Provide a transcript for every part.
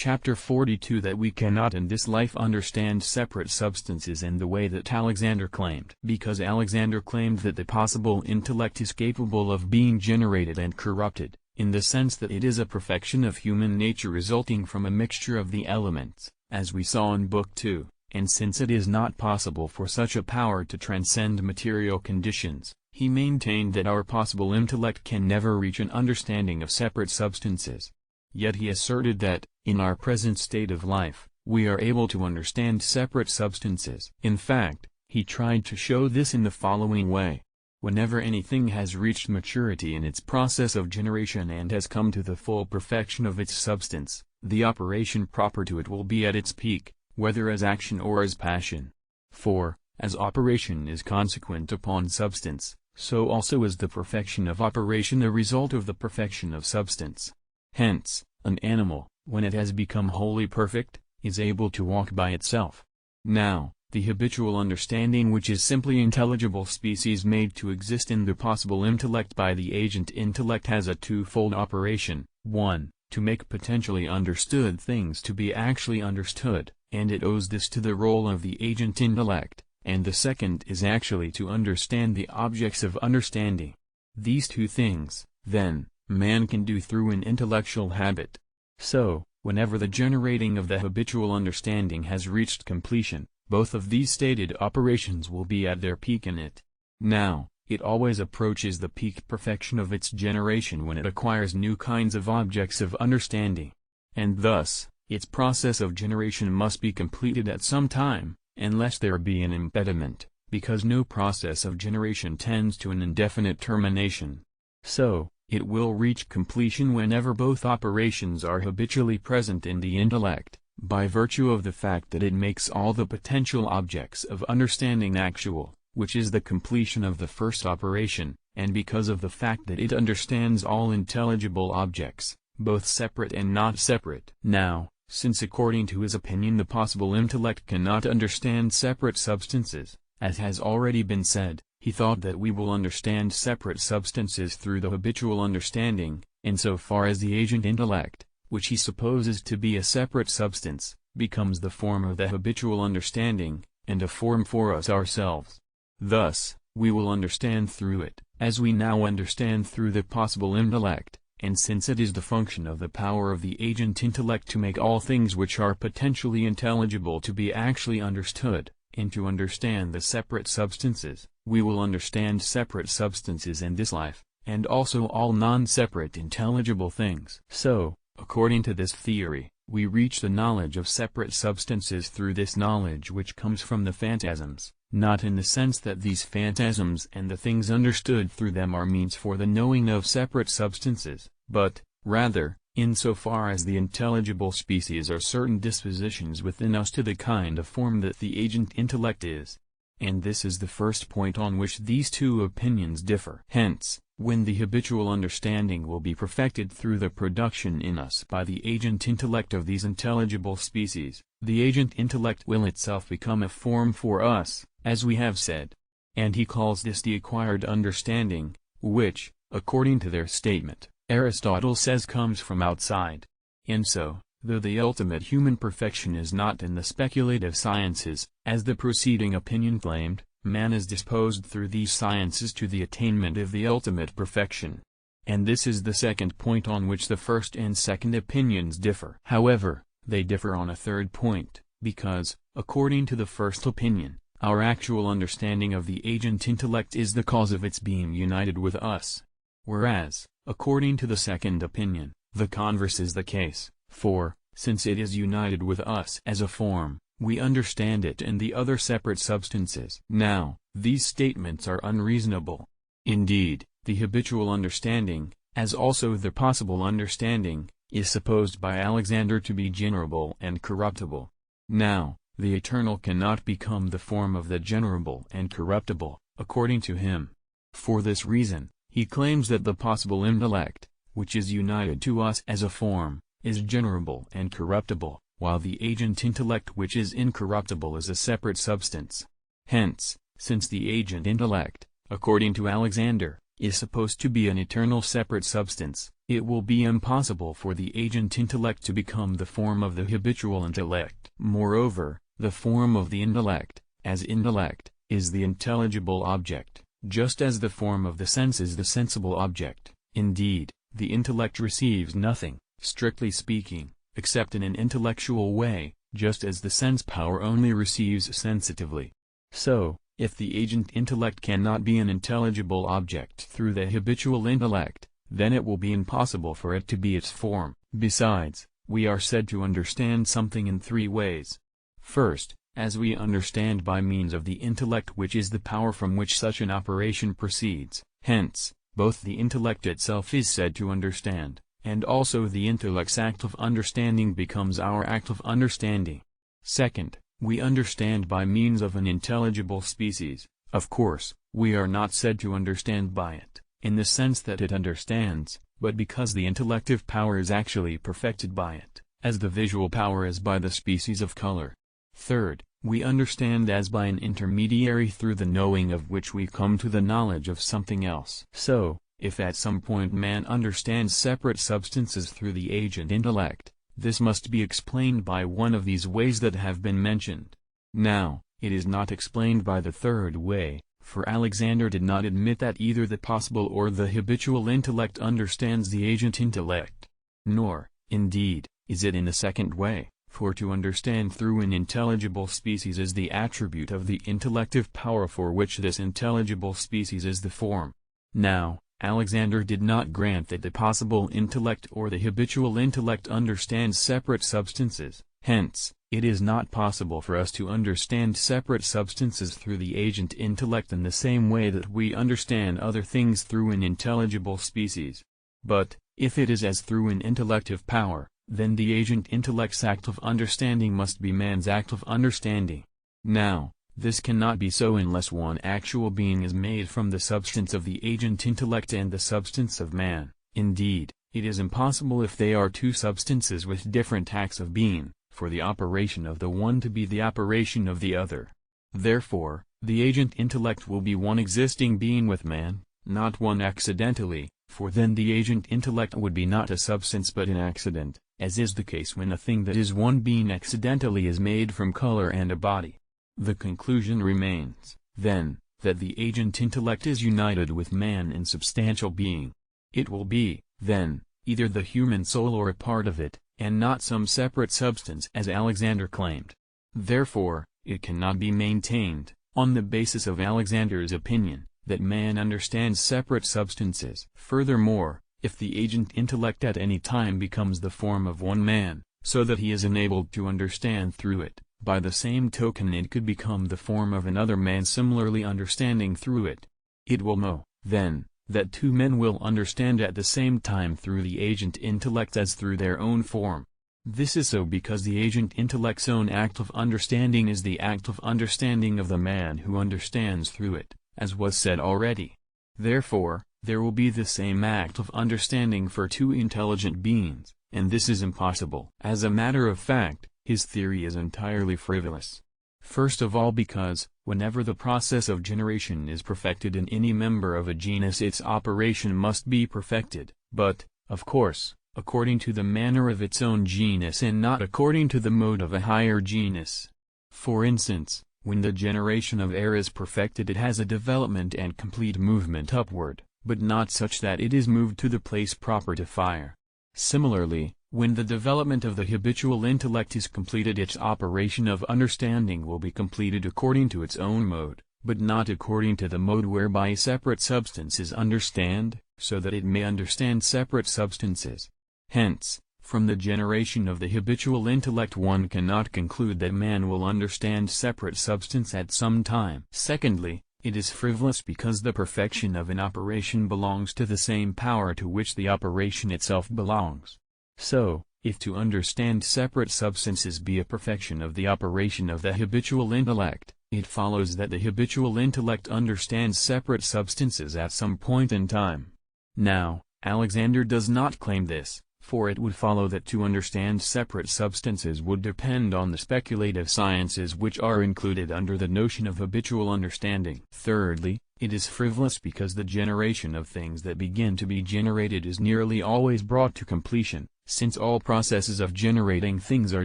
Chapter 42 That we cannot in this life understand separate substances in the way that Alexander claimed. Because Alexander claimed that the possible intellect is capable of being generated and corrupted, in the sense that it is a perfection of human nature resulting from a mixture of the elements, as we saw in Book 2, and since it is not possible for such a power to transcend material conditions, he maintained that our possible intellect can never reach an understanding of separate substances. Yet he asserted that, in our present state of life, we are able to understand separate substances. In fact, he tried to show this in the following way. Whenever anything has reached maturity in its process of generation and has come to the full perfection of its substance, the operation proper to it will be at its peak, whether as action or as passion. For, as operation is consequent upon substance, so also is the perfection of operation the result of the perfection of substance. Hence, an animal, when it has become wholly perfect, is able to walk by itself. Now, the habitual understanding which is simply intelligible species made to exist in the possible intellect by the agent intellect has a twofold operation: 1, to make potentially understood things to be actually understood, and it owes this to the role of the agent intellect, and the second is actually to understand the objects of understanding. These two things, then, man can do through an intellectual habit. So, whenever the generating of the habitual understanding has reached completion, both of these stated operations will be at their peak in it. Now, it always approaches the peak perfection of its generation when it acquires new kinds of objects of understanding. And thus, its process of generation must be completed at some time, unless there be an impediment, because no process of generation tends to an indefinite termination. So, it will reach completion whenever both operations are habitually present in the intellect, by virtue of the fact that it makes all the potential objects of understanding actual, which is the completion of the first operation, and because of the fact that it understands all intelligible objects, both separate and not separate. Now, since according to his opinion the possible intellect cannot understand separate substances, as has already been said, he thought that we will understand separate substances through the habitual understanding, in so far as the agent intellect, which he supposes to be a separate substance, becomes the form of the habitual understanding, and a form for us ourselves. Thus, we will understand through it, as we now understand through the possible intellect, and since it is the function of the power of the agent intellect to make all things which are potentially intelligible to be actually understood, and to understand the separate substances, we will understand separate substances in this life, and also all non-separate intelligible things. So, according to this theory, we reach the knowledge of separate substances through this knowledge which comes from the phantasms, not in the sense that these phantasms and the things understood through them are means for the knowing of separate substances, but, rather, in so far as the intelligible species are certain dispositions within us to the kind of form that the agent intellect is. And this is the first point on which these two opinions differ. Hence, when the habitual understanding will be perfected through the production in us by the agent intellect of these intelligible species, the agent intellect will itself become a form for us, as we have said. And he calls this the acquired understanding, which, according to their statement, Aristotle says comes from outside. And so, though the ultimate human perfection is not in the speculative sciences, as the preceding opinion claimed, man is disposed through these sciences to the attainment of the ultimate perfection. And this is the second point on which the first and second opinions differ. However, they differ on a third point, because, according to the first opinion, our actual understanding of the agent intellect is the cause of its being united with us. Whereas, according to the second opinion, the converse is the case, for, since it is united with us as a form, we understand it in the other separate substances. Now, these statements are unreasonable. Indeed, the habitual understanding, as also the possible understanding, is supposed by Alexander to be generable and corruptible. Now, the eternal cannot become the form of the generable and corruptible, according to him. For this reason, he claims that the possible intellect, which is united to us as a form, is generable and corruptible, while the agent intellect which is incorruptible is a separate substance. Hence, since the agent intellect, according to Alexander, is supposed to be an eternal separate substance, it will be impossible for the agent intellect to become the form of the habitual intellect. Moreover, the form of the intellect, as intellect, is the intelligible object, just as the form of the sense is the sensible object. Indeed, the intellect receives nothing, strictly speaking, except in an intellectual way, just as the sense power only receives sensitively. So, if the agent intellect cannot be an intelligible object through the habitual intellect, then it will be impossible for it to be its form. Besides, we are said to understand something in three ways. First, as we understand by means of the intellect, which is the power from which such an operation proceeds. Hence, both the intellect itself is said to understand, and also the intellect's act of understanding becomes our act of understanding. Second, we understand by means of an intelligible species. Of course, we are not said to understand by it, in the sense that it understands, but because the intellective power is actually perfected by it, as the visual power is by the species of color. Third, we understand as by an intermediary through the knowing of which we come to the knowledge of something else. So, if at some point man understands separate substances through the agent intellect, this must be explained by one of these ways that have been mentioned. Now, it is not explained by the third way, for Alexander did not admit that either the possible or the habitual intellect understands the agent intellect. Nor, indeed, is it in the second way, for to understand through an intelligible species is the attribute of the intellective power for which this intelligible species is the form. Now, Alexander did not grant that the possible intellect or the habitual intellect understands separate substances. Hence, it is not possible for us to understand separate substances through the agent intellect in the same way that we understand other things through an intelligible species. But, if it is as through an intellective power, then the agent intellect's act of understanding must be man's act of understanding. Now, this cannot be so unless one actual being is made from the substance of the agent intellect and the substance of man. Indeed, it is impossible if they are two substances with different acts of being, for the operation of the one to be the operation of the other. Therefore, the agent intellect will be one existing being with man, not one accidentally, for then the agent intellect would be not a substance but an accident, as is the case when a thing that is one being accidentally is made from color and a body. The conclusion remains, then, that the agent intellect is united with man in substantial being. It will be, then, either the human soul or a part of it, and not some separate substance as Alexander claimed. Therefore, it cannot be maintained, on the basis of Alexander's opinion, that man understands separate substances. Furthermore, if the agent intellect at any time becomes the form of one man, so that he is enabled to understand through it, by the same token it could become the form of another man similarly understanding through it. It will know, then, that two men will understand at the same time through the agent intellect as through their own form. This is so because the agent intellect's own act of understanding is the act of understanding of the man who understands through it, as was said already. Therefore, there will be the same act of understanding for two intelligent beings, and this is impossible. As a matter of fact, his theory is entirely frivolous. First of all because, whenever the process of generation is perfected in any member of a genus its operation must be perfected, but, of course, according to the manner of its own genus and not according to the mode of a higher genus. For instance, when the generation of air is perfected it has a development and complete movement upward, but not such that it is moved to the place proper to fire. Similarly, when the development of the habitual intellect is completed its operation of understanding will be completed according to its own mode, but not according to the mode whereby separate substances understand, so that it may understand separate substances. Hence, from the generation of the habitual intellect one cannot conclude that man will understand separate substance at some time. Secondly, it is frivolous because the perfection of an operation belongs to the same power to which the operation itself belongs. So, if to understand separate substances be a perfection of the operation of the habitual intellect, it follows that the habitual intellect understands separate substances at some point in time. Now, Alexander does not claim this, for it would follow that to understand separate substances would depend on the speculative sciences which are included under the notion of habitual understanding. Thirdly, It is frivolous because the generation of things that begin to be generated is nearly always brought to completion, since all processes of generating things are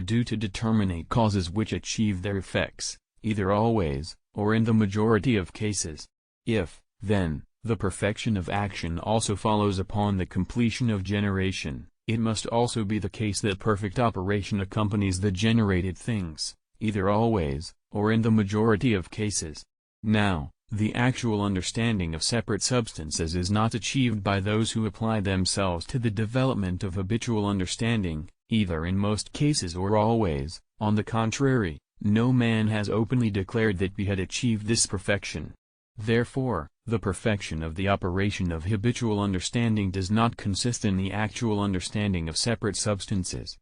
due to determinate causes which achieve their effects, either always, or in the majority of cases. If, then, the perfection of action also follows upon the completion of generation, it must also be the case that perfect operation accompanies the generated things, either always, or in the majority of cases. Now, the actual understanding of separate substances is not achieved by those who apply themselves to the development of habitual understanding, either in most cases or always. On the contrary, no man has openly declared that he had achieved this perfection. Therefore, the perfection of the operation of habitual understanding does not consist in the actual understanding of separate substances,